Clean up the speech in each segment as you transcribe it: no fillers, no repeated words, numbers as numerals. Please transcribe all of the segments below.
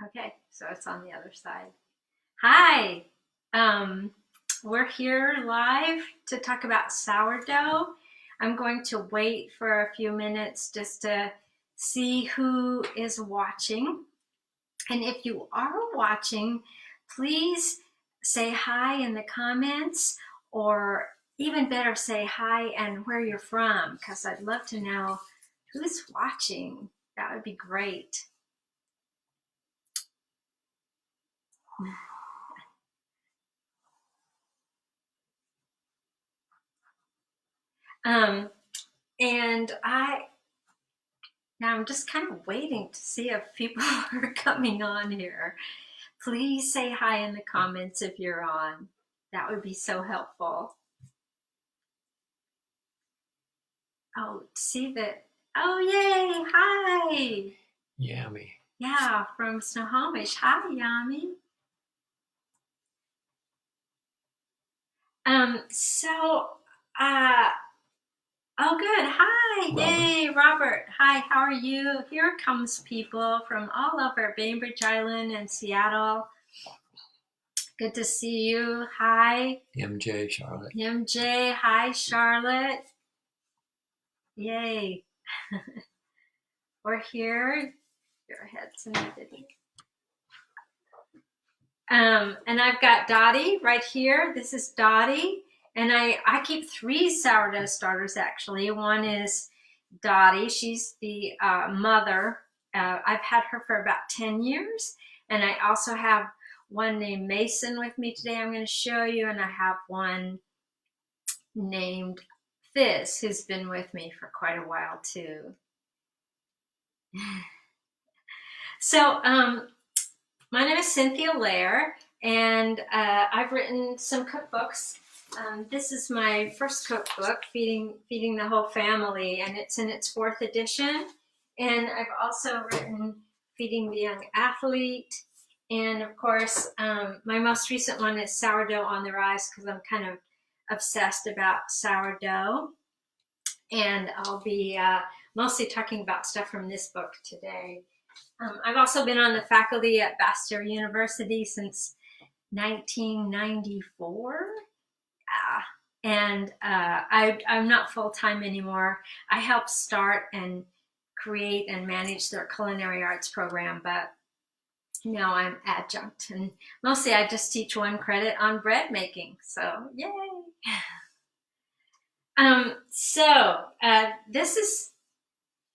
Okay, so it's on the other side. Hi, we're here live to talk about sourdough. I'm going to wait for a few minutes just to see who is watching. And if you are watching, please say hi in the comments, or even better, say hi and where you're from, because I'd love to know who's watching. That would be great. Um, and now I'm just kind of waiting to see if people are coming on here. Please say hi in the comments if you're on. That would be so helpful. Oh, see that. Oh, yay. Hi. Yummy. Yeah, from Snohomish. Hi, Yami. So, oh, good. Hi. Robert. Yay, Robert. Hi, how are you? Here comes people from all over Bainbridge Island and Seattle. Good to see you. Hi. MJ, Charlotte. MJ. Hi, Charlotte. Yay. We're here. Your head's in the video. And I've got Dottie right here. This is Dottie. And I keep 3 sourdough starters, actually. One is Dottie. She's the mother. I've had her for about 10 years. And I also have one named Mason with me today I'm going to show you. And I have one named Fizz, who's been with me for quite a while, too. So, my name is Cynthia Lair, and I've written some cookbooks. This is my first cookbook, Feeding the Whole Family, and it's in its 4th edition. And I've also written Feeding the Young Athlete. And of course, my most recent one is Sourdough on the Rise, because I'm kind of obsessed about sourdough. And I'll be mostly talking about stuff from this book today. I've also been on the faculty at Bastyr University since 1994. And I'm not full-time anymore. I help start and create and manage their culinary arts program, but now I'm adjunct. And mostly I just teach 1 credit on bread making. So, yay!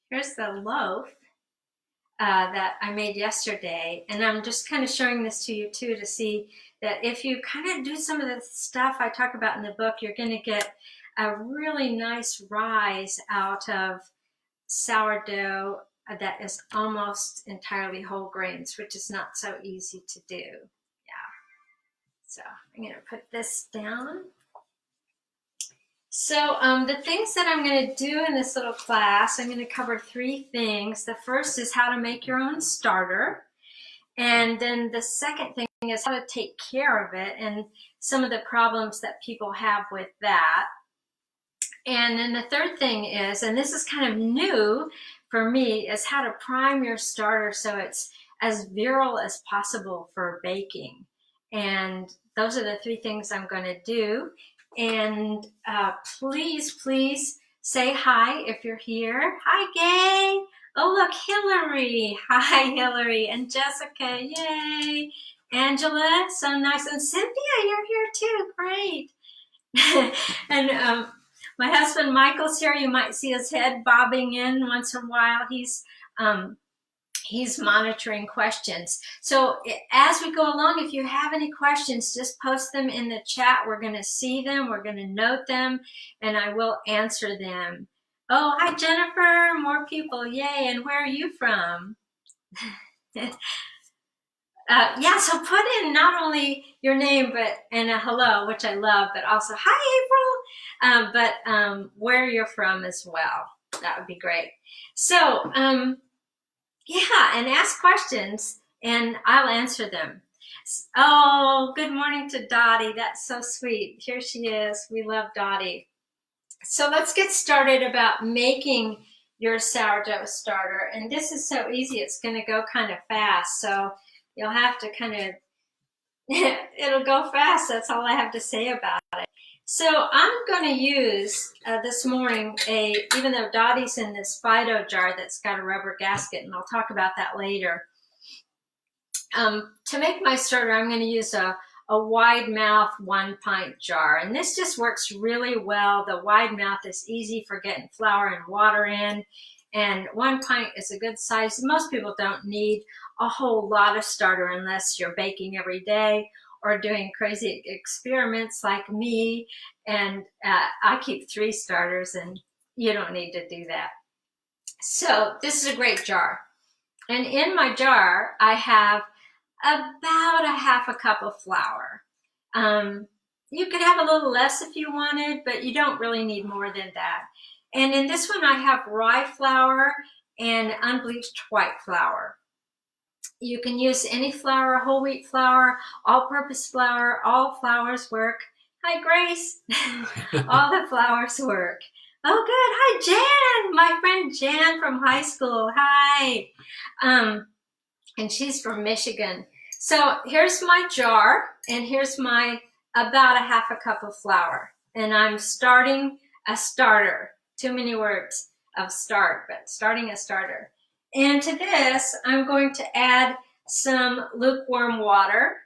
Here's the loaf that I made yesterday, and I'm just kind of showing this to you too to see that if you kind of do some of the stuff I talk about in the book, you're going to get a really nice rise out of sourdough that is almost entirely whole grains, which is not so easy to do. Yeah. So I'm going to put this down. So the things that I'm going to do in this little class, I'm going to cover 3 things. The first is how to make your own starter. And then the second thing is how to take care of it and some of the problems that people have with that. And then the third thing is, and this is kind of new for me, is how to prime your starter so it's as virile as possible for baking. And those are the 3 things I'm going to do. And please say hi if you're here. Hi, Gay. Oh, look, Hillary. Hi, Hillary. And Jessica, yay. Angela, so nice. And Cynthia, you're here too. Great. And my husband Michael's here. You might see his head bobbing in once in a while. He's monitoring questions. So as we go along, if you have any questions, just post them in the chat. We're going to see them. We're going to note them, and I will answer them. Oh, hi, Jennifer. More people. Yay. And where are you from? Yeah, so put in not only your name and a hello, which I love, but also hi, April, but where you're from as well. That would be great. So, yeah, and ask questions, and I'll answer them. Oh, good morning to Dottie. That's so sweet. Here she is. We love Dottie. So let's get started about making your sourdough starter. And this is so easy. It's going to go kind of fast. So You'll have to kind of, it'll go fast. That's all I have to say about it. So I'm going to use this morning even though Dottie's in this Fido jar that's got a rubber gasket, and I'll talk about that later. To make my starter, I'm going to use a wide mouth 1 pint jar, and this just works really well. The wide mouth is easy for getting flour and water in, and 1 pint is a good size. Most people don't need a whole lot of starter unless you're baking every day or doing crazy experiments like me, and I keep 3 starters, and you don't need to do that. So this is a great jar, and in my jar I have about a half a cup of flour. You could have a little less if you wanted, but you don't really need more than that. And in this one I have rye flour and unbleached white flour. You can use any flour, whole wheat flour, all-purpose flour. All flours work. Hi, Grace. All the flours work. Oh, good. Hi, Jan. My friend Jan from high school. Hi. And she's from Michigan. So here's my jar, and here's my about a half a cup of flour. And I'm starting a starter. Too many words of start, but starting a starter. And to this, I'm going to add some lukewarm water.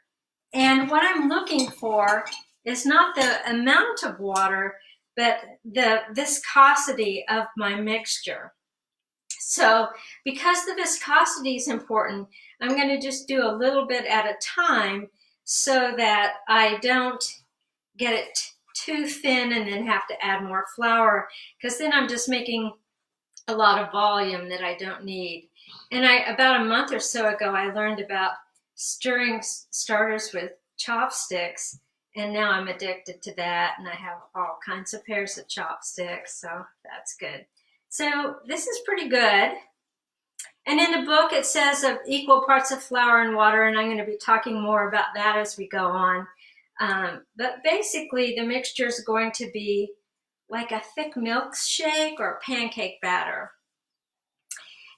And what I'm looking for is not the amount of water, but the viscosity of my mixture. So because the viscosity is important, I'm going to just do a little bit at a time so that I don't get it too thin and then have to add more flour, because then I'm just making a lot of volume that I don't need. And about a month or so ago, I learned about stirring starters with chopsticks, and now I'm addicted to that, and I have all kinds of pairs of chopsticks, so that's good. So this is pretty good. And in the book, it says of equal parts of flour and water, and I'm going to be talking more about that as we go on. But basically, the mixture is going to be like a thick milkshake or pancake batter.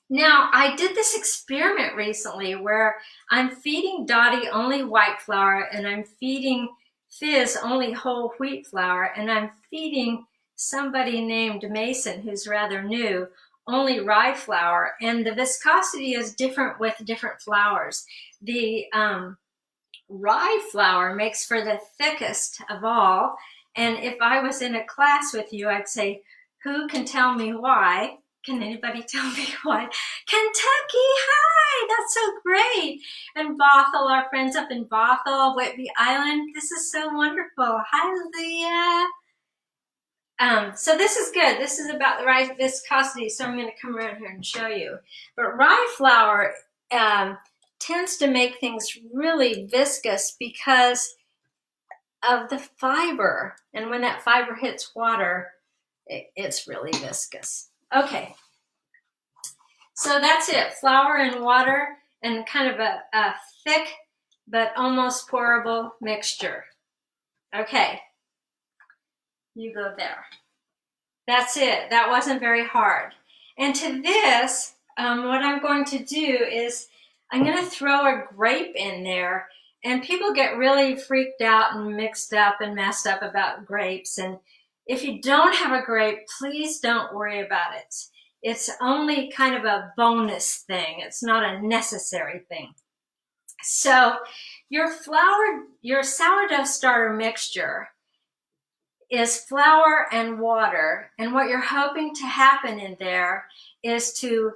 Now, I did this experiment recently where I'm feeding Dottie only white flour, and I'm feeding Fizz only whole wheat flour, and I'm feeding somebody named Mason, who's rather new, only rye flour, and the viscosity is different with different flours. The rye flour makes for the thickest of all, and if I was in a class with you, I'd say, who can tell me why? Can anybody tell me why? Kentucky, hi, that's so great. And Bothell, our friends up in Bothell, Whitby Island, this is so wonderful. Hi, Leah. So this is good. This is about the rye viscosity, so I'm going to come around here and show you. But rye flour tends to make things really viscous because of the fiber. And when that fiber hits water, it's really viscous. Okay, so that's it. Flour and water and kind of a thick but almost pourable mixture. Okay, you go there. That's it. That wasn't very hard. And to this, what I'm going to do is I'm going to throw a grape in there. And people get really freaked out and mixed up and messed up about grapes. And if you don't have a grape, please don't worry about it. It's only kind of a bonus thing. It's not a necessary thing. So your sourdough starter mixture is flour and water. And what you're hoping to happen in there is to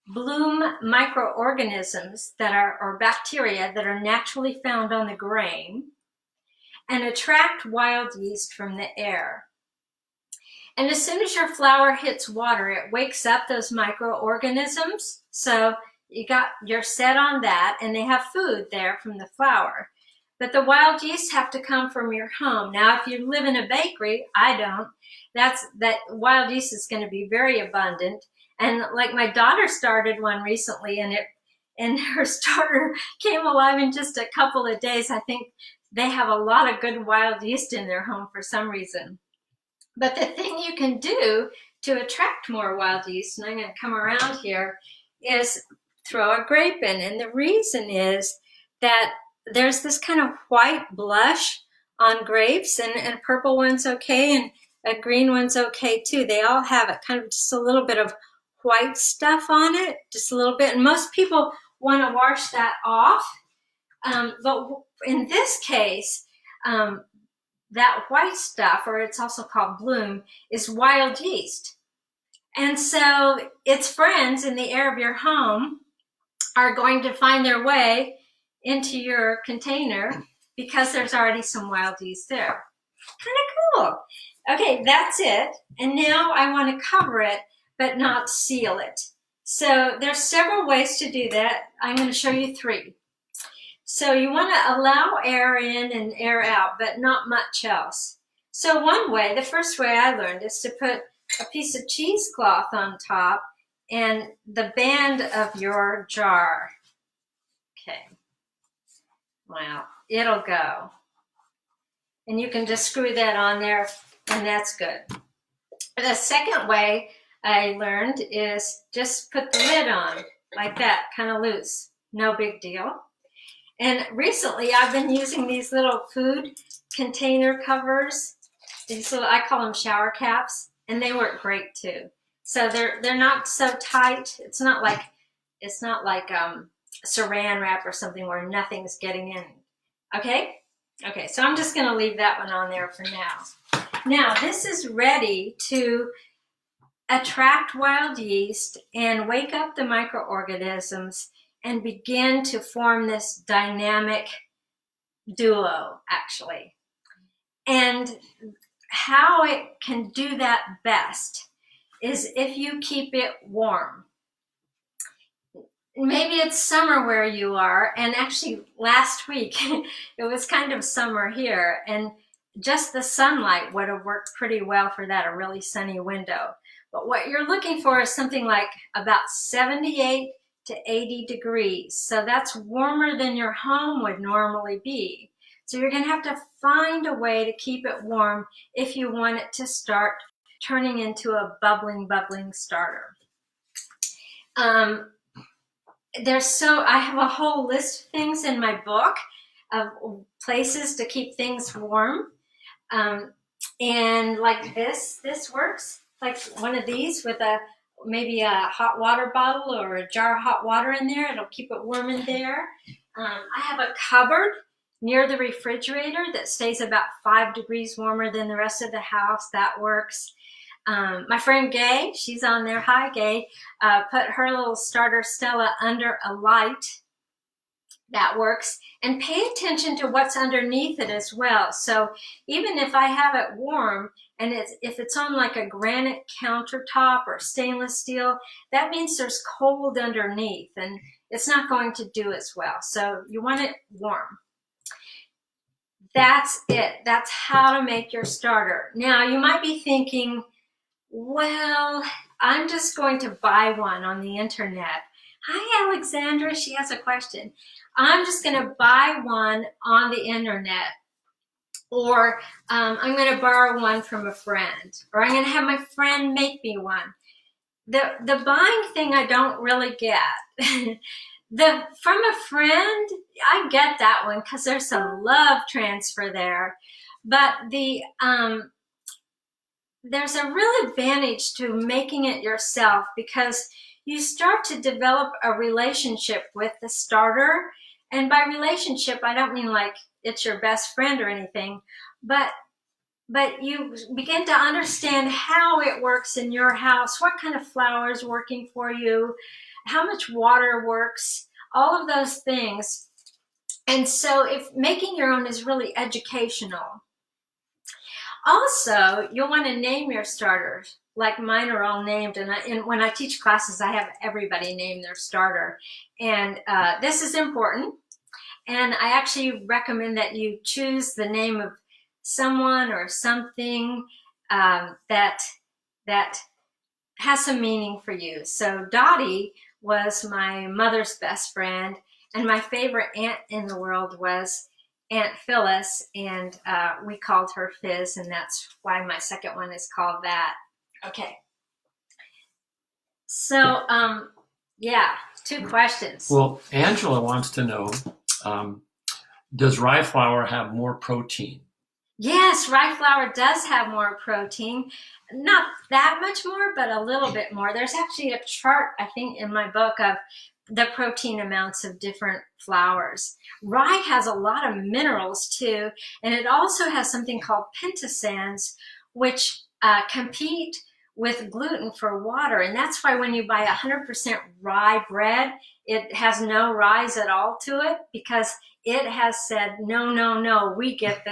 bloom microorganisms or bacteria that are naturally found on the grain and attract wild yeast from the air. And as soon as your flour hits water, it wakes up those microorganisms. So you're set on that, and they have food there from the flour. But the wild yeast have to come from your home. Now, if you live in a bakery, I don't, that wild yeast is going to be very abundant. And like my daughter started one recently, and her starter came alive in just a couple of days. I think they have a lot of good wild yeast in their home for some reason. But the thing you can do to attract more wild yeast, and I'm going to come around here, is throw a grape in. And the reason is that there's this kind of white blush on grapes, and a purple one's okay, and a green one's okay too. They all have it, kind of just a little bit of white stuff on it, just a little bit. And most people want to wash that off. But in this case, that white stuff, or it's also called bloom, is wild yeast. And so its friends in the air of your home are going to find their way into your container because there's already some wild yeast there. Kind of cool. Okay, that's it. And now I want to cover it, but not seal it. So there's several ways to do that. I'm going to show you 3. So you want to allow air in and air out, but not much else. So one way, the first way I learned, is to put a piece of cheesecloth on top and the band of your jar. Okay. Wow, it'll go. And you can just screw that on there, and that's good. The second way I learned is just put the lid on, like that, kind of loose. No big deal. And recently I've been using these little food container covers. These little, I call them shower caps, and they work great too. So they're not so tight. It's not like saran wrap or something where nothing's getting in. Okay? Okay, so I'm just going to leave that one on there for now. Now, this is ready to attract wild yeast and wake up the microorganisms and begin to form this dynamic duo, actually. And how it can do that best is if you keep it warm. Maybe it's summer where you are, and actually last week it was kind of summer here, and just the sunlight would have worked pretty well for that, a really sunny window. But what you're looking for is something like about 78 to 80 degrees. So that's warmer than your home would normally be. So you're going to have to find a way to keep it warm if you want it to start turning into a bubbling starter. I have a whole list of things in my book of places to keep things warm. And like this works, like one of these with maybe a hot water bottle or a jar of hot water in there. It'll keep it warm in there. I have a cupboard near the refrigerator that stays about 5 degrees warmer than the rest of the house. That works. My friend Gay, she's on there. Hi, Gay. Put her little starter Stella under a light. That works. And pay attention to what's underneath it as well. So even if I have it warm, and if it's on like a granite countertop or stainless steel, that means there's cold underneath, and it's not going to do as well. So you want it warm. That's it. That's how to make your starter. Now, you might be thinking, well, I'm just going to buy one on the internet. Hi, Alexandra. She has a question. I'm just going to buy one on the internet, or I'm going to borrow one from a friend, or I'm going to have my friend make me one. The buying thing I don't really get. From a friend, I get that one because there's some love transfer there, but there's a real advantage to making it yourself because you start to develop a relationship with the starter. And by relationship, I don't mean like it's your best friend or anything, but you begin to understand how it works in your house, what kind of flour is working for you, how much water works, all of those things. And so if making your own is really educational. Also, you'll want to name your starters. Like mine are all named, and when I teach classes, I have everybody name their starter. And this is important. And I actually recommend that you choose the name of someone or something that has some meaning for you. So Dottie was my mother's best friend, and my favorite aunt in the world was Aunt Phyllis, and we called her Fizz, and that's why my second one is called that. Okay. So, yeah, 2 questions. Well, Angela wants to know, does rye flour have more protein? Yes, rye flour does have more protein. Not that much more, but a little bit more. There's actually a chart, I think, in my book of the protein amounts of different flours. Rye has a lot of minerals too, and it also has something called pentasands, which compete with gluten for water. And that's why when you buy 100% rye bread, it has no ryes at all to it, because it has said, no, no, no, we get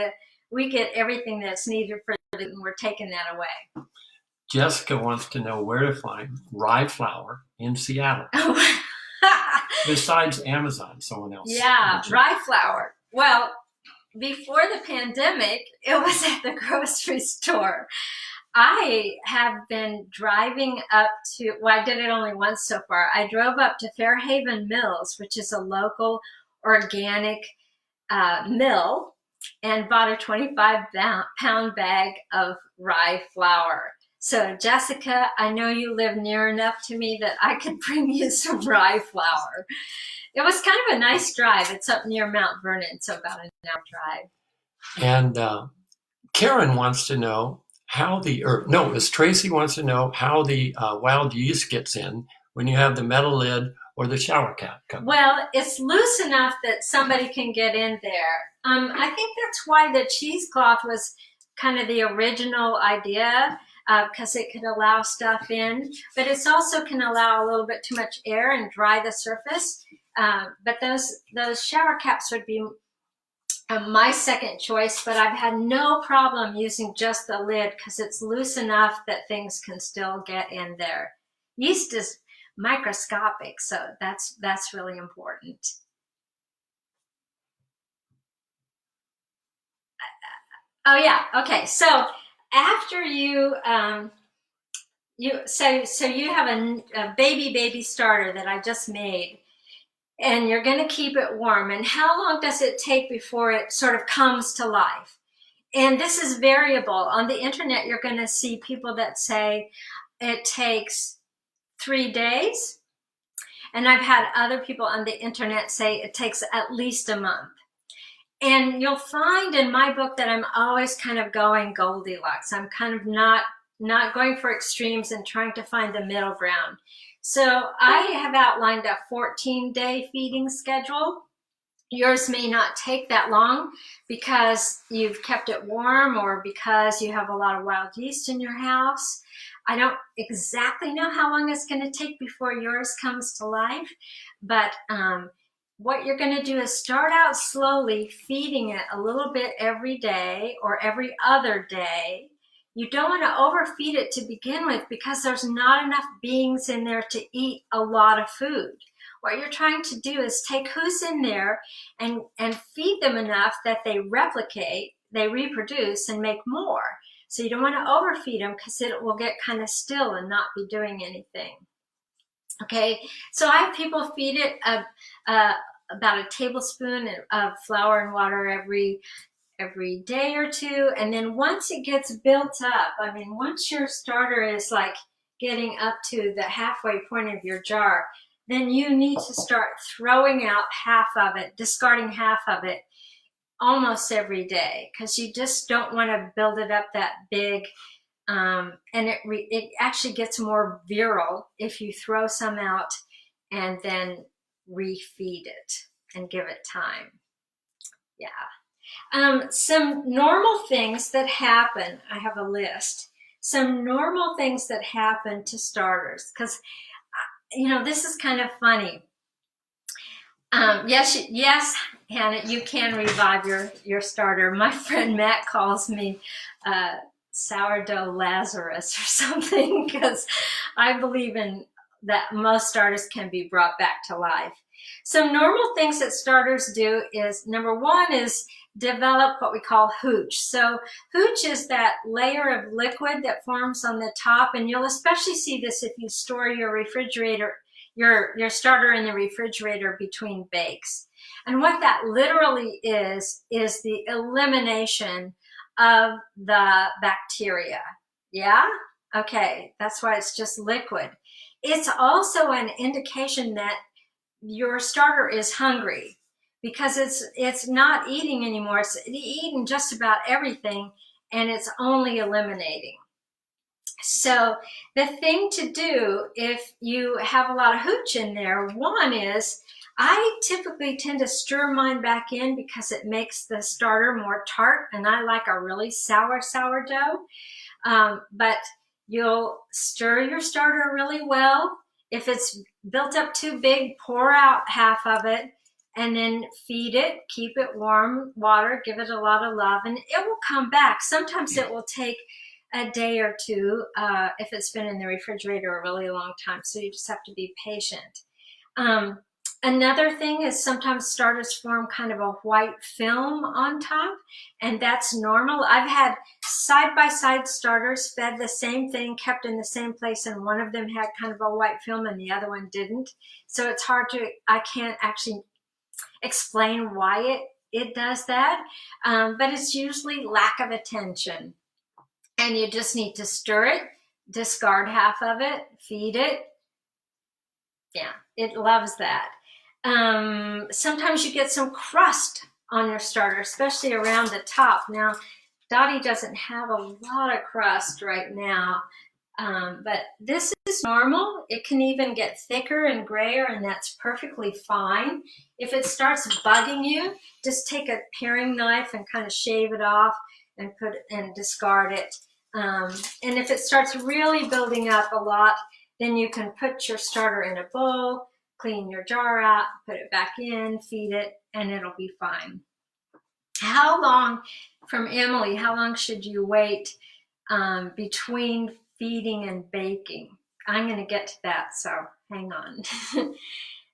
everything that's needed for gluten. We're taking that away. Jessica wants to know where to find rye flour in Seattle. Besides Amazon, someone else. Yeah, mentioned. rye flour. Well, before the pandemic, it was at the grocery store. I have been driving up to, well, I did it only once so far. I drove up to Fairhaven Mills, which is a local organic mill, and bought a 25-pound bag of rye flour. So Jessica, I know you live near enough to me that I could bring you some rye flour. It was kind of a nice drive. It's up near Mount Vernon, so about an hour drive. And Karen wants to know Tracy wants to know how the wild yeast gets in when you have the metal lid or the shower cap cover. Well, it's loose enough that somebody can get in there. I think that's why the cheesecloth was kind of the original idea, because it could allow stuff in, but it also can allow a little bit too much air and dry the surface. But those shower caps would be my second choice, but I've had no problem using just the lid because it's loose enough that things can still get in there. Yeast is microscopic, so that's really important. Oh yeah, okay. So after you you have a baby starter that I just made, and you're going to keep it warm. And how long does it take before it sort of comes to life? And this is variable. On the internet, you're going to see people that say it takes 3 days. And I've had other people on the internet say it takes at least a month. And you'll find in my book that I'm always kind of going Goldilocks. I'm kind of not going for extremes and trying to find the middle ground. So I have outlined a 14-day feeding schedule. Yours may not take that long because you've kept it warm or because you have a lot of wild yeast in your house. I don't exactly know how long it's going to take before yours comes to life, but what you're going to do is start out slowly, feeding it a little bit every day or every other day. You don't want to overfeed it to begin with because there's not enough beings in there to eat a lot of food. What you're trying to do is take who's in there and feed them enough that they replicate, they reproduce, and make more. So you don't want to overfeed them because it will get kind of still and not be doing anything. Okay, so I have people feed it about a tablespoon of flour and water every day or two, and then once it gets built up, I mean, once your starter is like getting up to the halfway point of your jar, then you need to start throwing out half of it, discarding half of it almost every day, because you just don't want to build it up that big. And it actually gets more virile if you throw some out and then refeed it and give it time. Yeah. Some normal things that happen, I have a list. Some normal things that happen to starters, because, this is kind of funny. Yes, Hannah, you can revive your starter. My friend Matt calls me Sourdough Lazarus or something, because I believe in that most starters can be brought back to life. Some normal things that starters do is, number one is develop what we call hooch. So hooch is that layer of liquid that forms on the top, and you'll especially see this if you store your refrigerator, your starter in the refrigerator between bakes. And what that literally is the elimination of the bacteria. Yeah? Okay, that's why it's just liquid. It's also an indication that your starter is hungry because it's not eating anymore. It's eating just about everything, and it's only eliminating. So the thing to do if you have a lot of hooch in there, one is I typically tend to stir mine back in because it makes the starter more tart, and I like a really sour sourdough. But you'll stir your starter really well. If it's built up too big, pour out half of it and then feed it. Keep it warm water, give it a lot of love, and it will come back. Sometimes it will take a day or two if it's been in the refrigerator a really long time, so you just have to be patient. Another thing is sometimes starters form kind of a white film on top, and that's normal. I've had side-by-side starters fed the same thing, kept in the same place, and one of them had kind of a white film and the other one didn't. So it's hard to, I can't actually explain why it does that, but it's usually lack of attention. And you just need to stir it, discard half of it, feed it. Yeah, it loves that. Sometimes you get some crust on your starter, especially around the top. Now, Dottie doesn't have a lot of crust right now, but this is normal. It can even get thicker and grayer, and that's perfectly fine. If it starts bugging you, just take a paring knife and kind of shave it off and discard it. And if it starts really building up a lot, then you can put your starter in a bowl, clean your jar out, put it back in, feed it, and it'll be fine. How long, from Emily, how long should you wait between feeding and baking? I'm going to get to that, so hang on.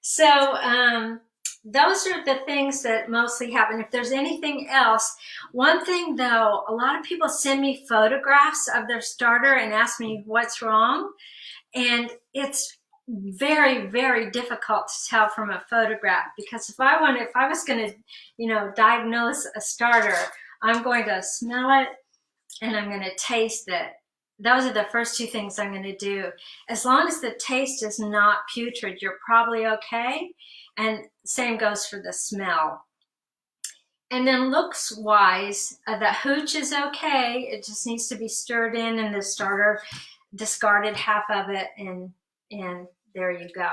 So those are the things that mostly happen. If there's anything else, one thing though, a lot of people send me photographs of their starter and ask me what's wrong. And it's very, very difficult to tell from a photograph, because if I was going to, diagnose a starter, I'm going to smell it and I'm going to taste it. Those are the first two things I'm going to do. As long as the taste is not putrid, you're probably okay. And same goes for the smell. And then looks wise, the hooch is okay. It just needs to be stirred in, and the starter discarded half of it, and there you go.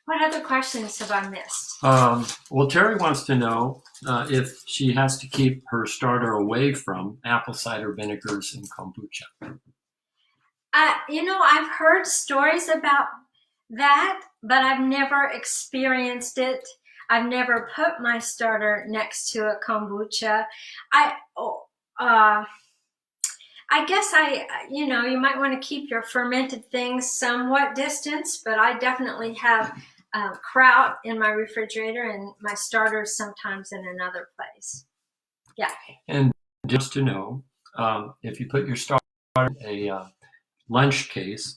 What other questions have I missed? Well, Terry wants to know if she has to keep her starter away from apple cider vinegars and kombucha. I've heard stories about that, but I've never experienced it. I've never put my starter next to a kombucha. I guess you might want to keep your fermented things somewhat distanced, but I definitely have kraut in my refrigerator and my starters sometimes in another place. Yeah. And just to know, if you put your starter in a lunch case,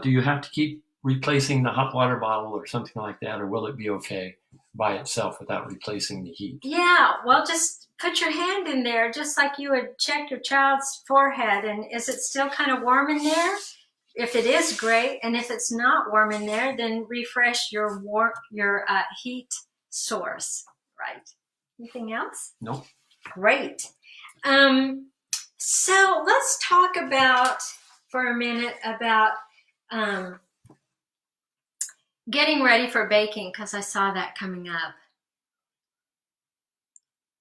do you have to keep replacing the hot water bottle or something like that, or will it be okay by itself without replacing the heat? Yeah, well, just put your hand in there just like you would check your child's forehead, and is it still kind of warm in there? If it is, great, and if it's not warm in there, then refresh your heat source, right? Anything else? No. Great. So let's talk for a minute about getting ready for baking, because I saw that coming up.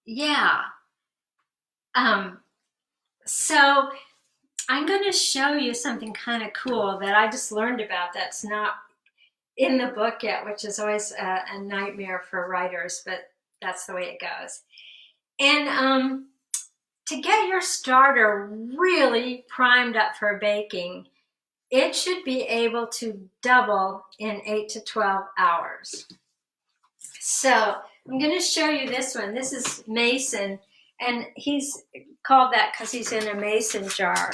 Yeah. So I'm going to show you something kind of cool that I just learned about that's not in the book yet, which is always a nightmare for writers, but that's the way it goes. And to get your starter really primed up for baking, it should be able to double in 8 to 12 hours. So I'm going to show you this one. This is Mason, and he's called that because he's in a mason jar.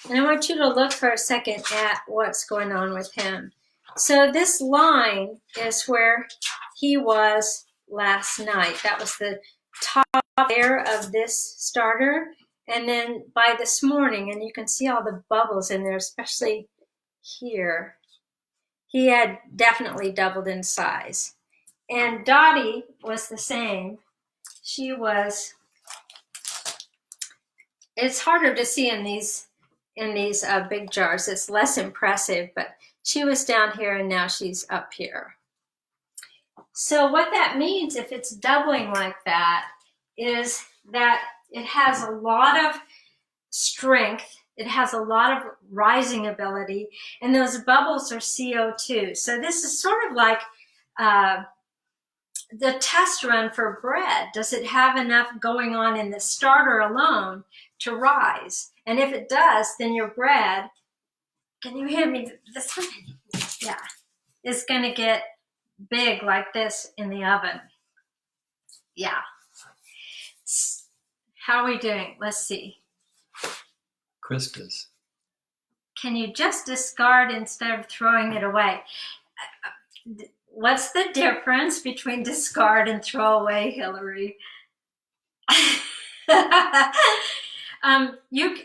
And I want you to look for a second at what's going on with him. So this line is where he was last night. That was the top layer of this starter. And then by this morning, and you can see all the bubbles in there, especially here, he had definitely doubled in size. And Dottie was the same. She was, it's harder to see in these big jars. It's less impressive, but she was down here and now she's up here. So what that means, if it's doubling like that, is that it has a lot of strength, it has a lot of rising ability, and those bubbles are CO2. So this is sort of like the test run for bread. Does it have enough going on in the starter alone to rise? And if it does, then your bread, can you hear me? This one, yeah, is going to get big like this in the oven. Yeah. How are we doing? Let's see. Krista's. Can you just discard instead of throwing it away? What's the difference between discard and throw away, Hillary?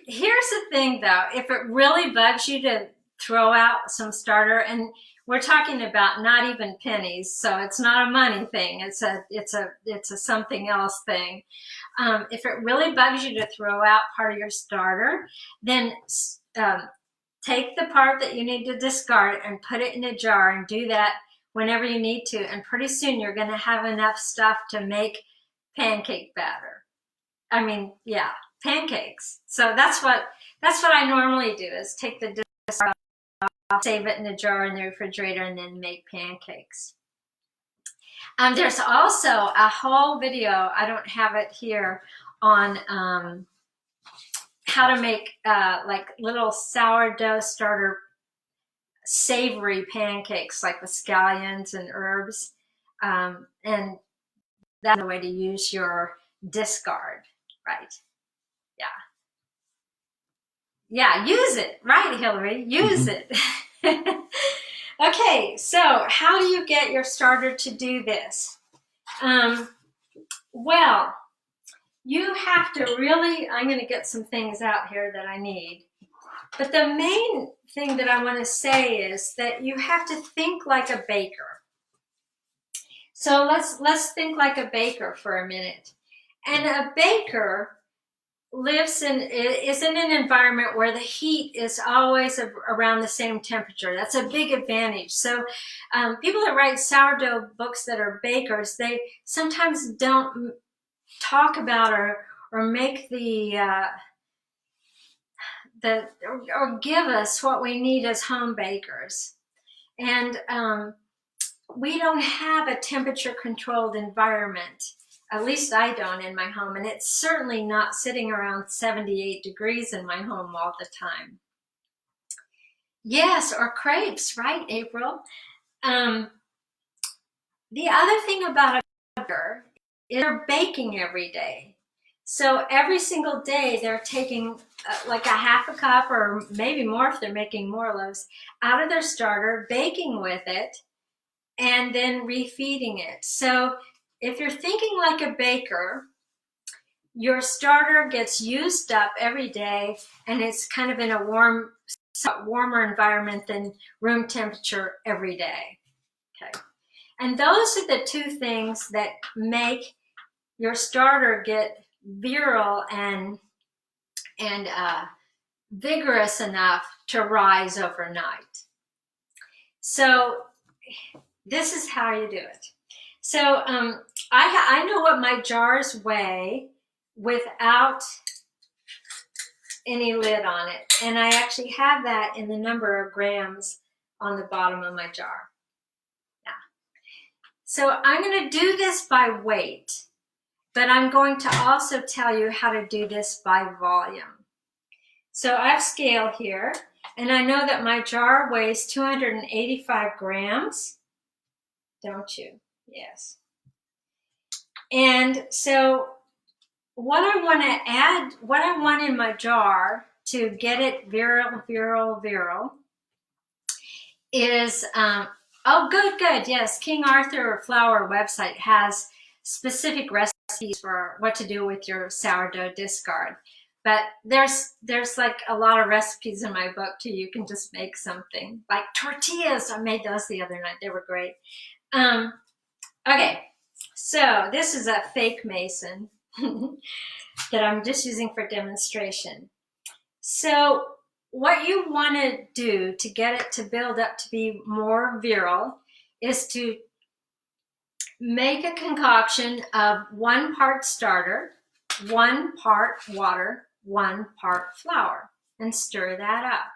Here's the thing though, if it really bugs you to throw out some starter, and we're talking about not even pennies, so it's not a money thing, it's a something else thing. If it really bugs you to throw out part of your starter, then take the part that you need to discard and put it in a jar, and do that whenever you need to, and pretty soon you're going to have enough stuff to make pancake batter. I mean, yeah, pancakes. So that's what I normally do, is take the discard off, save it in a jar in the refrigerator, and then make pancakes. There's also a whole video, I don't have it here, on how to make like little sourdough starter savory pancakes, like with scallions and herbs, and that's the way to use your discard, right? Yeah, use it, right, Hillary? Use it. Okay, so how do you get your starter to do this? Well, you have to really, I'm going to get some things out here that I need. But the main thing that I want to say is that you have to think like a baker. So let's think like a baker for a minute. And a baker is in an environment where the heat is always around the same temperature. That's a big advantage. So people that write sourdough books that are bakers, they sometimes don't talk about or make or give us what we need as home bakers. And we don't have a temperature controlled environment. At least I don't in my home, and it's certainly not sitting around 78 degrees in my home all the time. Yes, or crepes, right, April? The other thing about a baker is they're baking every day. So every single day they're taking like a half a cup, or maybe more if they're making more loaves, out of their starter, baking with it, and then refeeding it. So if you're thinking like a baker, your starter gets used up every day, and it's kind of in a warmer environment than room temperature every day. Okay, and those are the two things that make your starter get virile and vigorous enough to rise overnight. So this is how you do it. So I know what my jars weigh without any lid on it, and I actually have that in the number of grams on the bottom of my jar. Yeah. So I'm going to do this by weight, but I'm going to also tell you how to do this by volume. So I have scale here, and I know that my jar weighs 285 grams. Don't you? Yes. And so what I want in my jar to get it virile is, oh, good. Yes, King Arthur Flour website has specific recipes for what to do with your sourdough discard. But there's like a lot of recipes in my book too. You can just make something like tortillas. I made those the other night. They were great. Okay, so this is a fake mason that I'm just using for demonstration. So what you want to do to get it to build up to be more virile is to make a concoction of 1 part starter, 1 part water, 1 part flour, and stir that up.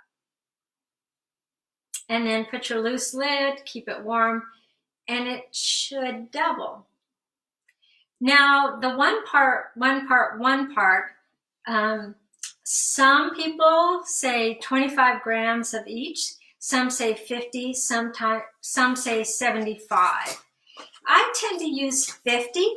And then put your loose lid, keep it warm, and it should double. Now, the 1 part, some people say 25 grams of each, some say 50, some say 75. I tend to use 50,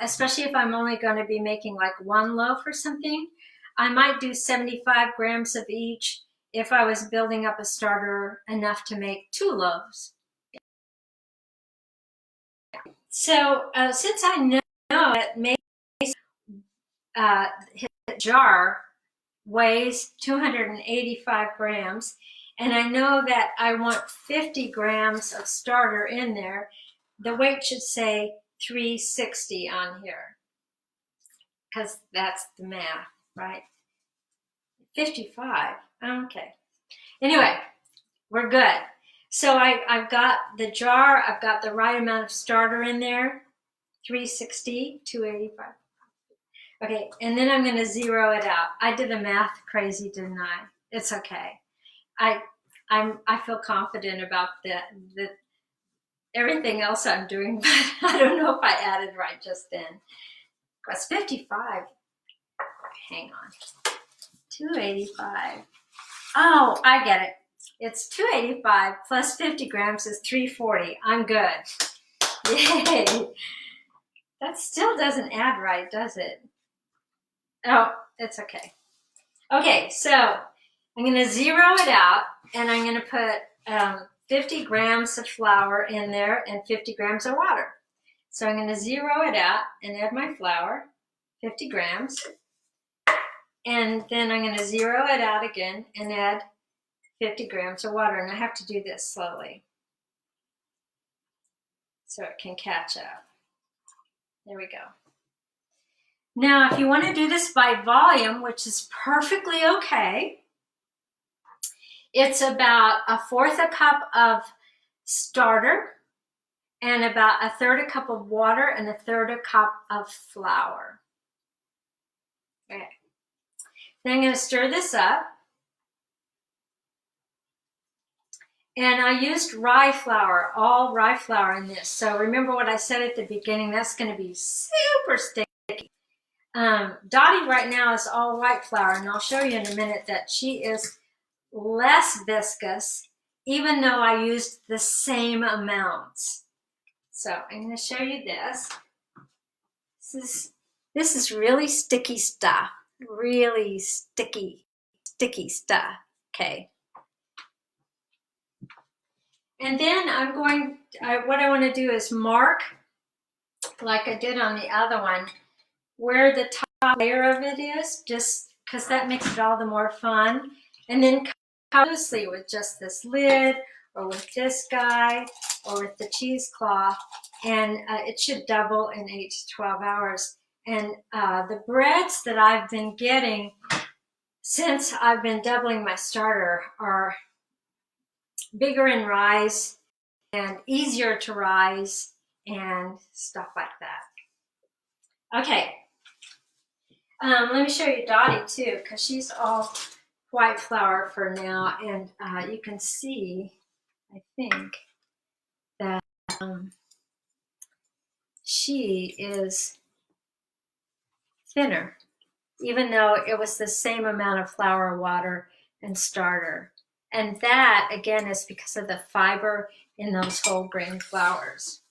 especially if I'm only going to be making like 1 loaf or something. I might do 75 grams of each if I was building up a starter enough to make 2 loaves. So since I know that Mason's jar weighs 285 grams, and I know that I want 50 grams of starter in there, the weight should say 360 on here, because that's the math, right? 55, okay. Anyway, we're good. So I've got the jar, I've got the right amount of starter in there, 360, 285. Okay, and then I'm gonna zero it out. I did the math crazy, didn't I? It's okay. I feel confident about the everything else I'm doing, but I don't know if I added right just then. Because 55, hang on, 285. Oh, I get it. It's 285 plus 50 grams is 340. I'm good. Yay. That still doesn't add right, does it? Oh, it's okay. Okay, so I'm going to zero it out, and I'm going to put 50 grams of flour in there and 50 grams of water. So I'm going to zero it out and add my flour, 50 grams. And then I'm going to zero it out again and add 50 grams of water. And I have to do this slowly so it can catch up. There we go. Now, if you want to do this by volume, which is perfectly okay, it's about 1/4 cup of starter and about 1/3 cup of water and 1/3 cup of flour. Okay. Then I'm going to stir this up. And I used rye flour, all rye flour in this. So remember what I said at the beginning, that's going to be super sticky. Dottie right now is all white flour, and I'll show you in a minute that she is less viscous, even though I used the same amounts. So I'm going to show you this. This is really sticky stuff. Really sticky stuff. Okay. And then what I want to do is mark, like I did on the other one, where the top layer of it is, just because that makes it all the more fun. And then cover loosely with just this lid, or with this guy, or with the cheesecloth, and it should double in 8 to 12 hours. And the breads that I've been getting since I've been doubling my starter are bigger in rise and easier to rise and stuff like that. Okay, let me show you Dottie too, because she's all white flour for now, and you can see, I think, that she is thinner, even though it was the same amount of flour, water, and starter. And that, again, is because of the fiber in those whole grain flours.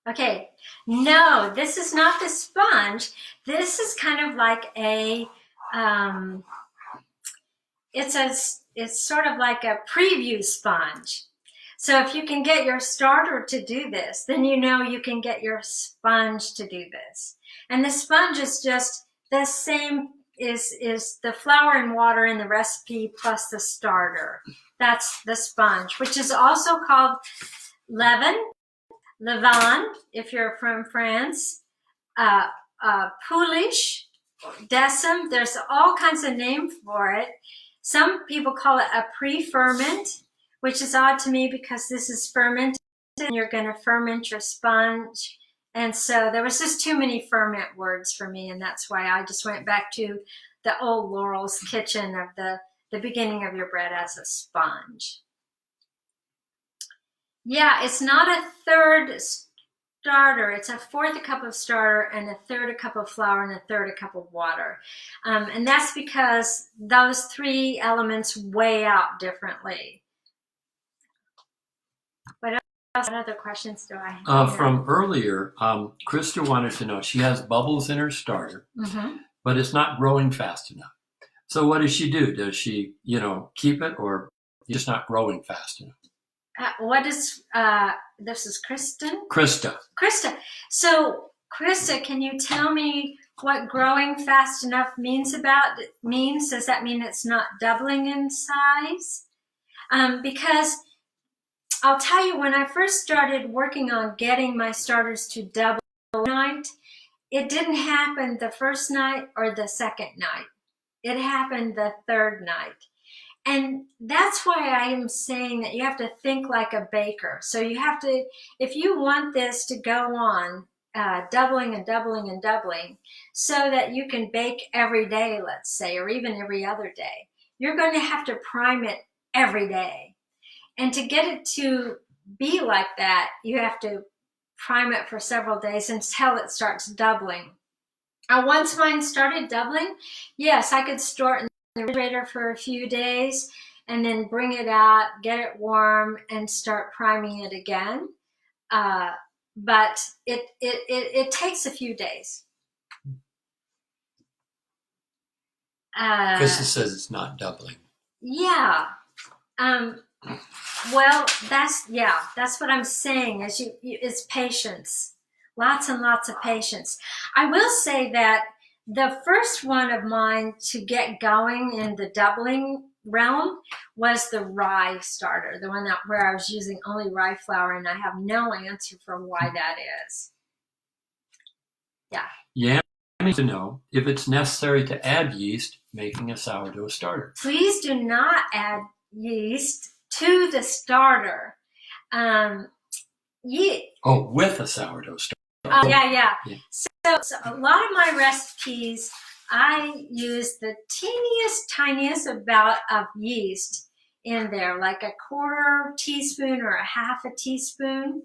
Okay, no, this is not the sponge. This is kind of like a, it's sort of like a preview sponge. So if you can get your starter to do this, then you know you can get your sponge to do this. And the sponge is just the same, is the flour and water in the recipe plus the starter. That's the sponge, which is also called leaven, if you're from France, poulish, decim. There's all kinds of names for it. Some people call it a pre-ferment, which is odd to me because this is fermented and you're going to ferment your sponge. And so there was just too many ferment words for me, and that's why I just went back to the old Laurel's kitchen of the beginning of your bread as a sponge. Yeah, it's not a third starter. It's a fourth a cup of starter and a third a cup of flour and a third a cup of water. And that's because those three elements weigh out differently. What other questions do I have? From earlier, Krista wanted to know, she has bubbles in her starter, but it's not growing fast enough. So what does she do? Does she, keep it, or just not growing fast enough? This is Kristen? Krista. So, Krista, can you tell me what growing fast enough means? Does that mean it's not doubling in size? Because I'll tell you, when I first started working on getting my starters to double night, it didn't happen the first night or the second night. It happened the third night. And that's why I am saying that you have to think like a baker. So you have to, if you want this to go on, doubling and doubling and doubling, so that you can bake every day, let's say, or even every other day, you're going to have to prime it every day. And to get it to be like that, you have to prime it for several days until it starts doubling. Once mine started doubling, yes, I could store it in the refrigerator for a few days and then bring it out, get it warm, and start priming it again. But it takes a few days. Krista says it's not doubling. Yeah. Well, that's what I'm saying. It's patience. Lots and lots of patience. I will say that the first one of mine to get going in the doubling realm was the rye starter, the one where I was using only rye flour, and I have no answer for why that is. Yeah. Yeah, I need to know if it's necessary to add yeast making a sourdough starter. Please do not add yeast to the starter. With a sourdough starter. Yeah. So a lot of my recipes, I use the tiniest amount of yeast in there, like a quarter teaspoon or a half a teaspoon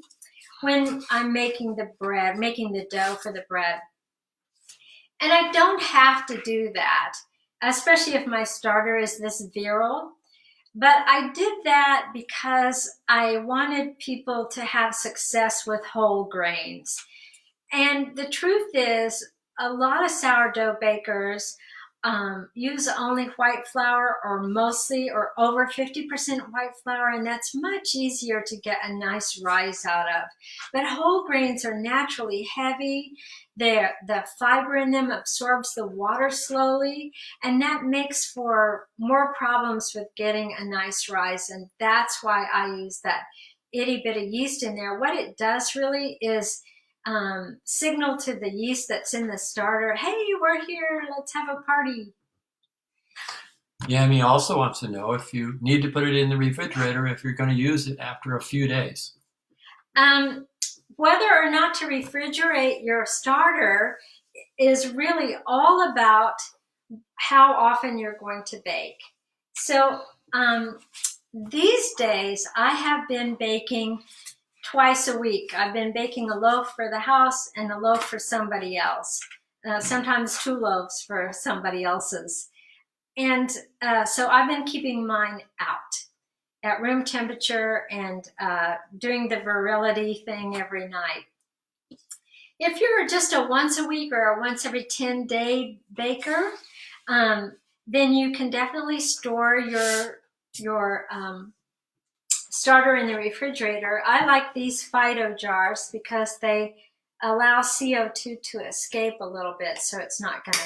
when I'm making the dough for the bread. And I don't have to do that, especially if my starter is this virile. But I did that because I wanted people to have success with whole grains. And the truth is, a lot of sourdough bakers use only white flour, or mostly or over 50% white flour, and that's much easier to get a nice rise out of. But whole grains are naturally heavy. The fiber in them absorbs the water slowly, and that makes for more problems with getting a nice rise, and that's why I use that itty bit of yeast in there. What it does really is signal to the yeast that's in the starter, hey, we're here, let's have a party. Yami also wants to know if you need to put it in the refrigerator if you're going to use it after a few days. Whether or not to refrigerate your starter is really all about how often you're going to bake. So these days I have been baking twice a week. I've been baking a loaf for the house and a loaf for somebody else. Sometimes 2 loaves for somebody else's. And so I've been keeping mine out at room temperature and doing the virility thing every night. If you're just a once a week or a once every 10-day baker, then you can definitely store your starter in the refrigerator, I like these Fido jars because they allow CO2 to escape a little bit, so it's not gonna,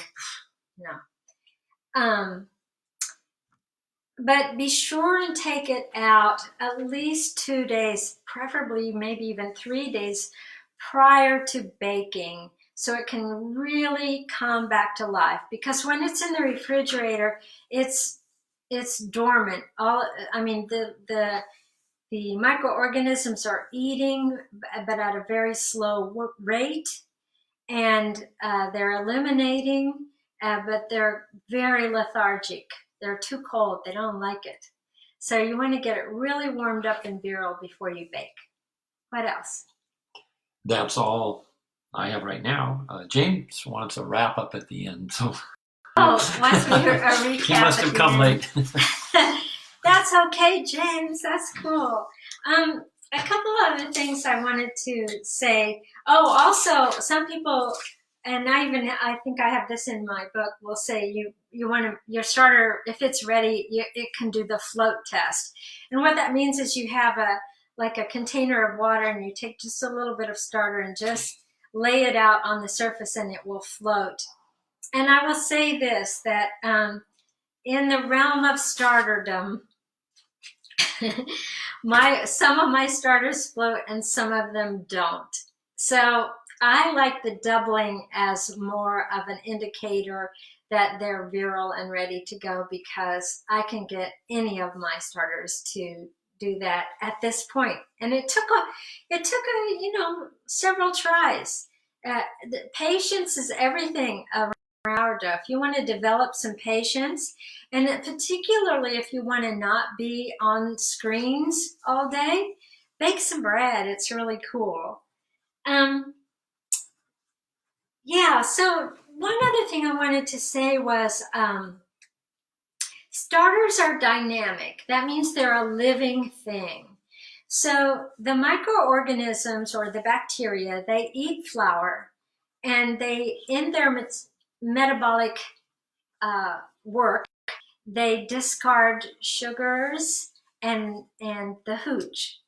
but be sure and take it out at least 2 days, preferably maybe even 3 days prior to baking, so it can really come back to life. Because when it's in the refrigerator, it's dormant. The microorganisms are eating, but at a very slow rate, and they're eliminating, but they're very lethargic. They're too cold. They don't like it. So you want to get it really warmed up and virile before you bake. What else? That's all I have right now. James wants a wrap up at the end, so wants me a recap. He must have come late. That's okay, James. That's cool. A couple other things I wanted to say. Oh, also, some people, and I think I have this in my book, will say you want your starter, if it's ready, it can do the float test. And what that means is you have a container of water, and you take just a little bit of starter and just lay it out on the surface, and it will float. And I will say this, that in the realm of starterdom, some of my starters float and some of them don't. So I like the doubling as more of an indicator that they're virile and ready to go, because I can get any of my starters to do that at this point. And it took several tries. Patience is everything around sourdough. If you want to develop some patience, and particularly if you want to not be on screens all day, bake some bread. It's really cool. So one other thing I wanted to say was starters are dynamic. That means they're a living thing. So the microorganisms, or the bacteria, they eat flour, and they, in their metabolic work, they discard sugars and the hooch.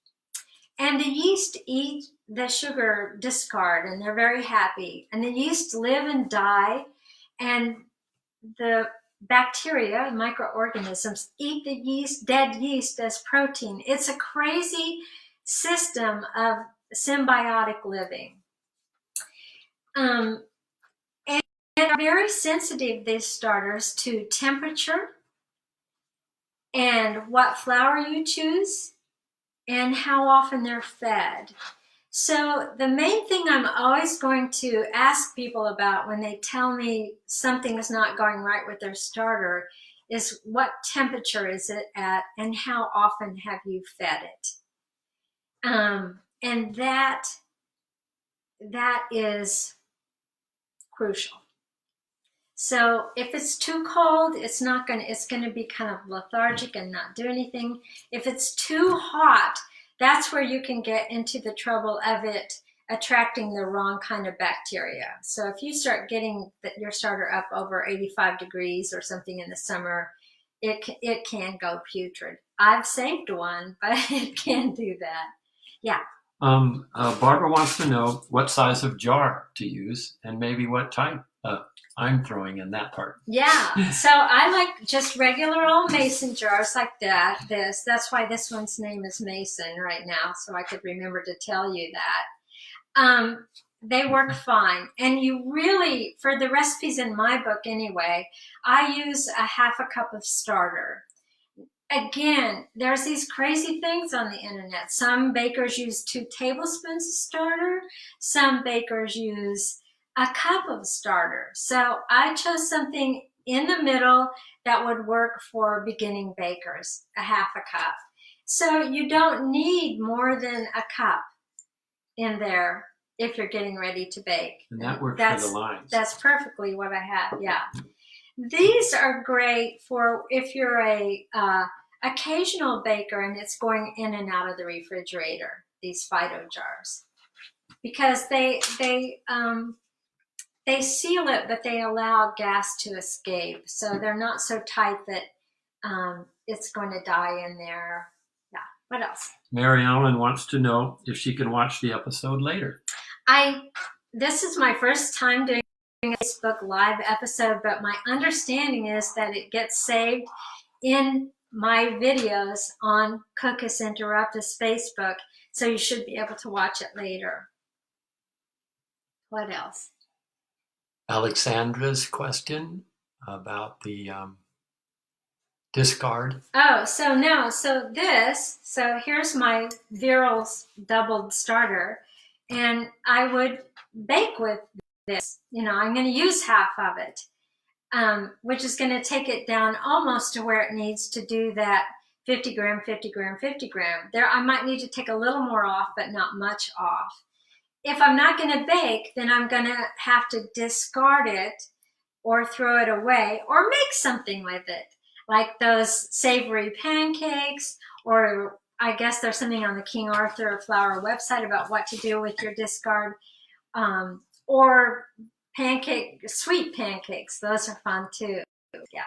And the yeast eat the sugar discard, and they're very happy. And the yeast live and die, and the bacteria, microorganisms, eat the dead yeast as protein. It's a crazy system of symbiotic living. And they're very sensitive, these starters, to temperature, and what flour you choose, and how often they're fed. So the main thing I'm always going to ask people about when they tell me something is not going right with their starter is, what temperature is it at, and how often have you fed it? And that is crucial. So if it's too cold, it's going to be kind of lethargic and not do anything. If it's too hot, that's where you can get into the trouble of it attracting the wrong kind of bacteria. So if you start getting your starter up over 85 degrees or something in the summer, it can go putrid. I've saved one, but it can do that. Yeah. Barbara wants to know what size of jar to use, and maybe what type I'm throwing in that part. Yeah, so I like just regular old mason jars like that. That's why this one's name is Mason right now, so I could remember to tell you that. They work fine. And you really, for the recipes in my book anyway, I use a half a cup of starter. Again, there's these crazy things on the internet. Some bakers use 2 tablespoons of starter. Some bakers use a cup of starter. So I chose something in the middle that would work for beginning bakers, a half a cup. So you don't need more than a cup in there if you're getting ready to bake. And that works for the lines. That's perfectly what I have, yeah. These are great for if you're a occasional baker and it's going in and out of the refrigerator, these Fido jars. Because they seal it, but they allow gas to escape. So they're not so tight that it's going to die in there. Yeah. What else? Mary Ellen wants to know if she can watch the episode later. This is my first time doing a Facebook Live episode, but my understanding is that it gets saved in my videos on Cookus Interruptus Facebook, so you should be able to watch it later. What else? Alexandra's question about the discard. Oh, so here's my Viral doubled starter, and I would bake with this. I'm going to use half of it, which is going to take it down almost to where it needs to do that 50 gram, 50 gram, 50 gram. There, I might need to take a little more off, but not much off. If I'm not going to bake, then I'm going to have to discard it or throw it away or make something with it, like those savory pancakes, or I guess there's something on the King Arthur Flour website about what to do with your discard, or sweet pancakes. Those are fun too. Yeah.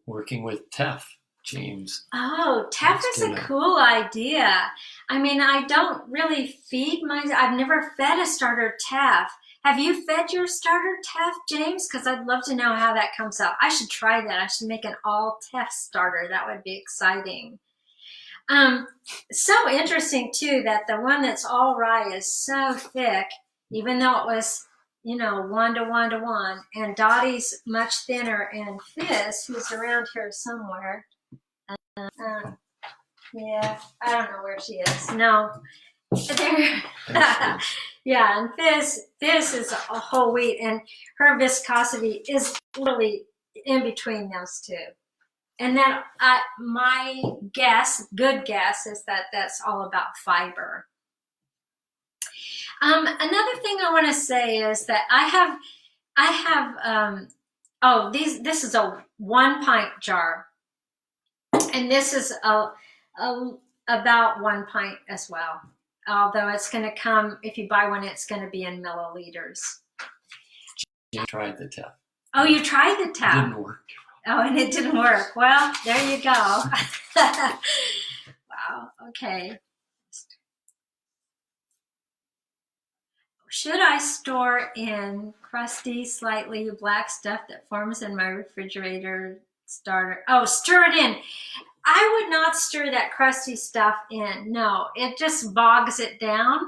Working with teff, James. Oh, teff is a cool idea. I mean, I don't really feed I've never fed a starter teff. Have you fed your starter teff, James? Because I'd love to know how that comes out. I should try that. I should make an all teff starter. That would be exciting. So interesting too that the one that's all rye is so thick, even though it was, 1 to 1 to 1, and Dottie's much thinner, and Fizz, who's around here somewhere, yeah, I don't know where she is. No, there. Yeah, and Fizz is a whole wheat, and her viscosity is literally in between those two. And then my good guess, is that that's all about fiber. Another thing I want to say is that I have this is a 1 pint jar, and this is about 1 pint as well. Although it's going to come, if you buy one, it's going to be in milliliters. You tried the teff. Oh, you tried the teff? It didn't work. Oh, and it didn't work. Well, there you go. Wow, okay. Should I store in crusty, slightly black stuff that forms in my refrigerator starter? Oh, stir it in. I would not stir that crusty stuff in. No, it just bogs it down.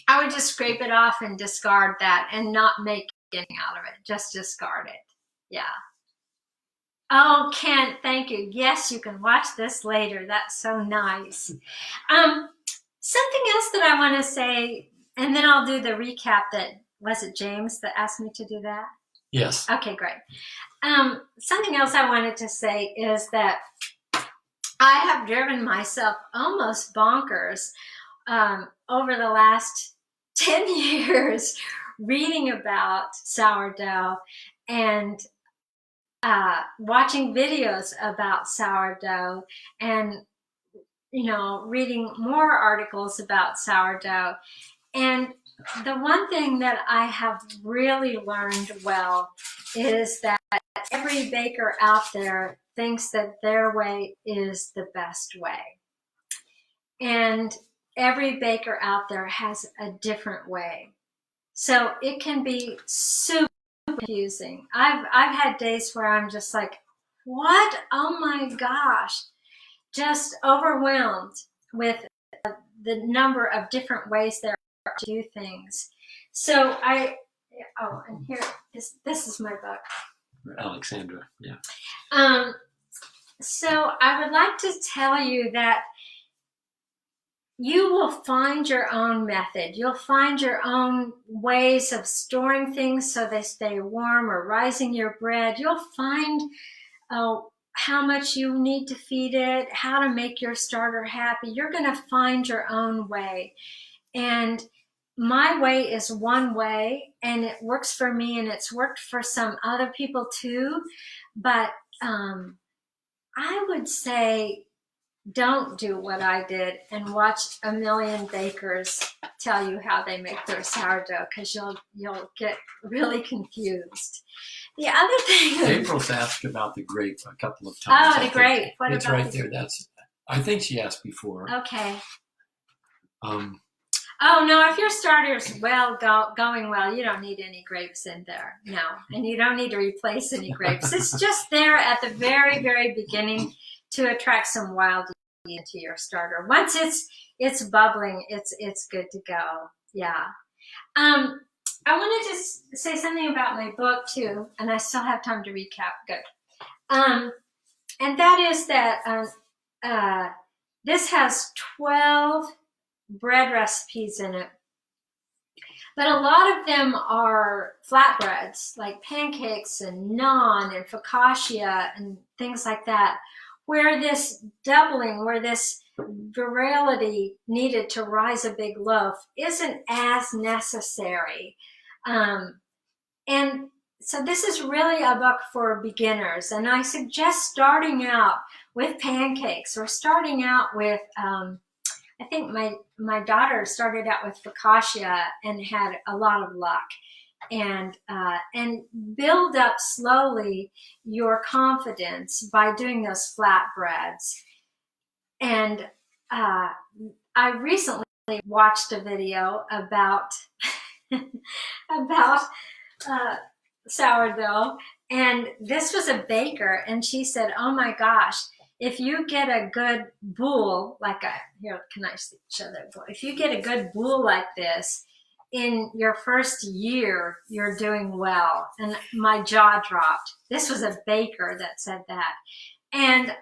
I would just scrape it off and discard that and not make anything out of it. Just discard it. Yeah. Oh, Kent, thank you. Yes, you can watch this later. That's so nice. Something else that I want to say, and then I'll do the recap was it James that asked me to do that? Yes. Okay, great. Something else I wanted to say is that I have driven myself almost bonkers over the last 10 years reading about sourdough and watching videos about sourdough and, reading more articles about sourdough. And the one thing that I have really learned well is that every baker out there thinks that their way is the best way. And every baker out there has a different way. So it can be super confusing. I've had days where I'm just like, what? Oh my gosh. Just overwhelmed with the number of different ways there are to do things. So and here, this is my book. Alexandra, yeah. So I would like to tell you that you will find your own method. You'll find your own ways of storing things so they stay warm or rising your bread. You'll find how much you need to feed it, how to make your starter happy. You're going to find your own way. And my way is one way, and it works for me, and it's worked for some other people too. But I would say don't do what I did and watch a million bakers tell you how they make their sourdough, because you'll get really confused. The other thing... April's asked about the grape a couple of times. Oh, the grape. What it's about right there. That's I think she asked before. Okay. Um, Oh, no, if your starter's going well, you don't need any grapes in there. No, and you don't need to replace any grapes. It's just there at the very, very beginning to attract some wild yeast into your starter. Once it's bubbling, it's good to go. Yeah. I wanted to say something about my book too, and I still have time to recap. Good. And that is that this has 12 bread recipes in it. But a lot of them are flatbreads, like pancakes and naan and focaccia and things like that, where this doubling, where this virality needed to rise a big loaf isn't as necessary. And so this is really a book for beginners, and I suggest starting out with pancakes or starting out with I think my daughter started out with focaccia and had a lot of luck, and build up slowly your confidence by doing those flatbreads. And I recently watched a video about about sourdough, and this was a baker, and she said, "Oh my gosh, if you get a good boule, here, can I show that boule? If you get a good boule like this in your first year, you're doing well." And my jaw dropped. This was a baker that said that. And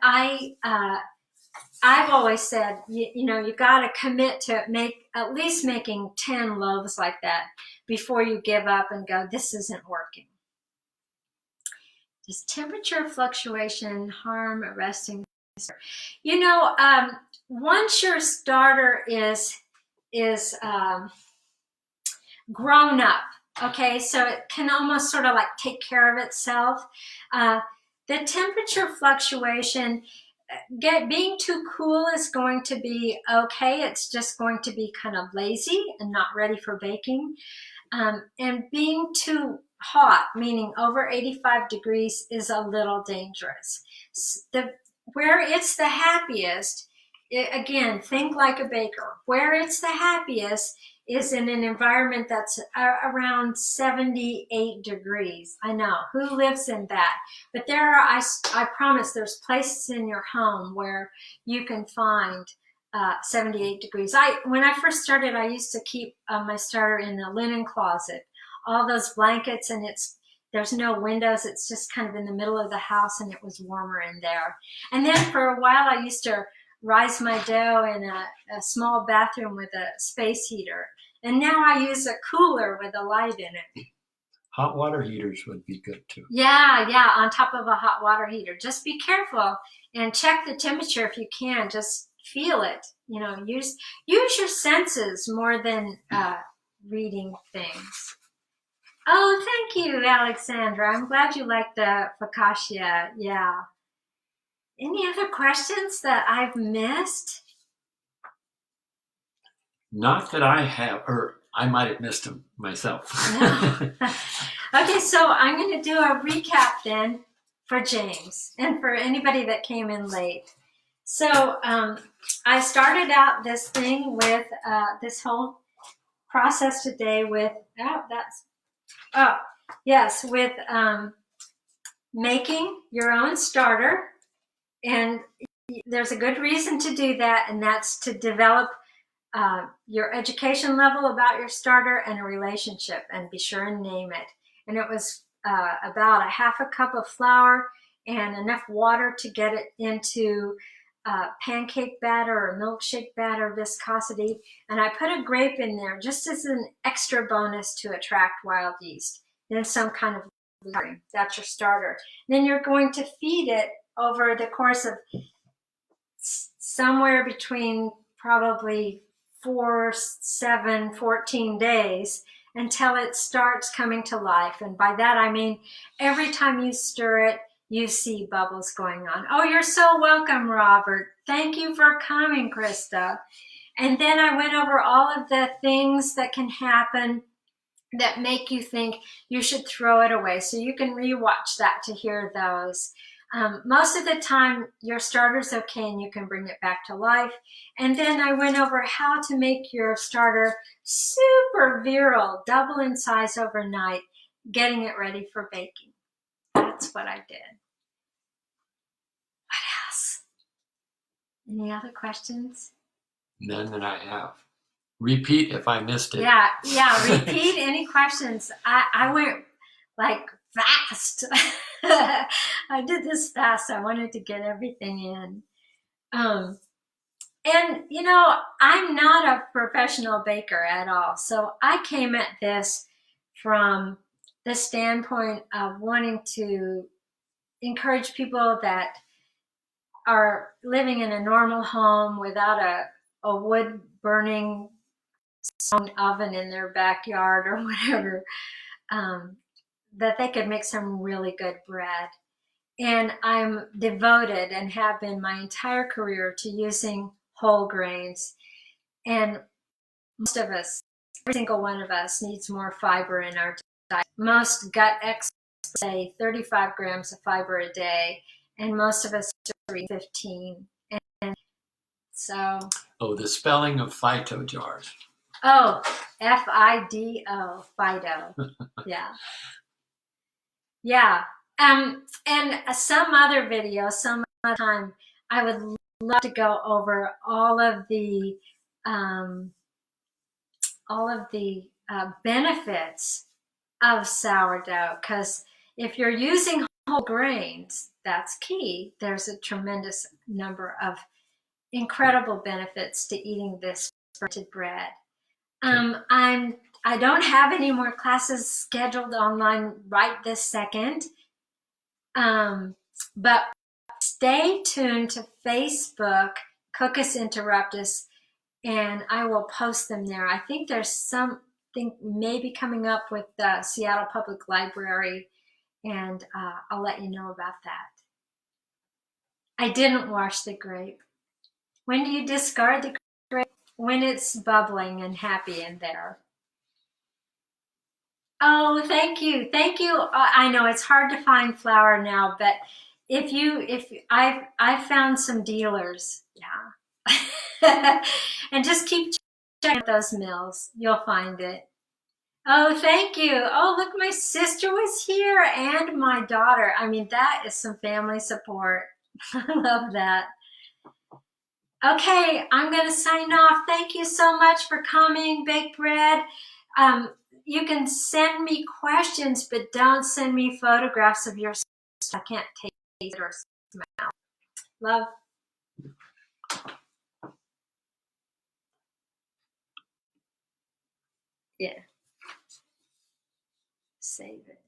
I've always said, you got to commit to at least making 10 loaves like that before you give up and go, this isn't working. Does temperature fluctuation harm a resting? Once your starter is grown up, okay, so it can almost sort of like take care of itself. The temperature fluctuation, being too cool is going to be okay. It's just going to be kind of lazy and not ready for baking. And being too hot, meaning over 85 degrees, is a little dangerous. Where it's the happiest, again, think like a baker. Where it's the happiest is in an environment that's around 78 degrees. I know, who lives in that? But I promise there's places in your home where you can find 78 degrees. When I first started, I used to keep my starter in the linen closet. All those blankets, and there's no windows. It's just kind of in the middle of the house, and it was warmer in there. And then for a while, I used to rise my dough in a small bathroom with a space heater. And now I use a cooler with a light in it. Hot water heaters would be good too. Yeah, on top of a hot water heater. Just be careful and check the temperature if you can. Just feel it. Use your senses more than reading things. Oh, thank you, Alexandra. I'm glad you like the focaccia. Yeah. Any other questions that I've missed? Not that I have, or I might have missed them myself. Okay, so I'm going to do a recap then for James and for anybody that came in late. So I started out this thing with this whole process today with, with making your own starter. And there's a good reason to do that, and that's to develop your education level about your starter and a relationship, and be sure and name it. And it was about a half a cup of flour and enough water to get it into pancake batter or milkshake batter viscosity. And I put a grape in there just as an extra bonus to attract wild yeast. Then some kind of layering. That's your starter. And then you're going to feed it over the course of somewhere between probably 4, 7, 14 days until it starts coming to life. And by that I mean every time you stir it, you see bubbles going on. Oh, you're so welcome, Robert. Thank you for coming, Krista. And then I went over all of the things that can happen that make you think you should throw it away. So you can rewatch that to hear those. Most of the time, your starter's okay and you can bring it back to life. And then I went over how to make your starter super virile, double in size overnight, getting it ready for baking. That's what I did. What else? Any other questions? None that I have. Repeat if I missed it. Yeah, repeat any questions. I went like fast. I did this fast. I wanted to get everything in. And you know, I'm not a professional baker at all. So I came at this from the standpoint of wanting to encourage people that are living in a normal home without a wood burning oven in their backyard or whatever, that they could make some really good bread. And I'm devoted and have been my entire career to using whole grains. And most of us, every single one of us, needs more fiber in our diet. Most gut experts say 35 grams of fiber a day, and most of us are eating 15. And so. Oh, the spelling of phyto jars. Oh, Fido, Fido. Yeah. Yeah. And some other video, some other time, I would love to go over all of the benefits of sourdough, because if you're using whole grains, that's key. There's a tremendous number of incredible benefits to eating this fermented bread. I don't have any more classes scheduled online right this second, but stay tuned to Facebook, Cookus Interruptus, and I will post them there. I think there's something maybe coming up with the Seattle Public Library, and I'll let you know about that. I didn't wash the grape. When do you discard the grape? When it's bubbling and happy in there. Oh, thank you. Thank you. I know it's hard to find flour now, but if I've found some dealers. Yeah. And just keep checking those mills. You'll find it. Oh, thank you. Oh, look, my sister was here and my daughter. I mean, that is some family support. I love that. Okay, I'm going to sign off. Thank you so much for coming, Baked Bread. You can send me questions, but don't send me photographs of your stuff. I can't taste it or smell. Love. Yeah. Save it.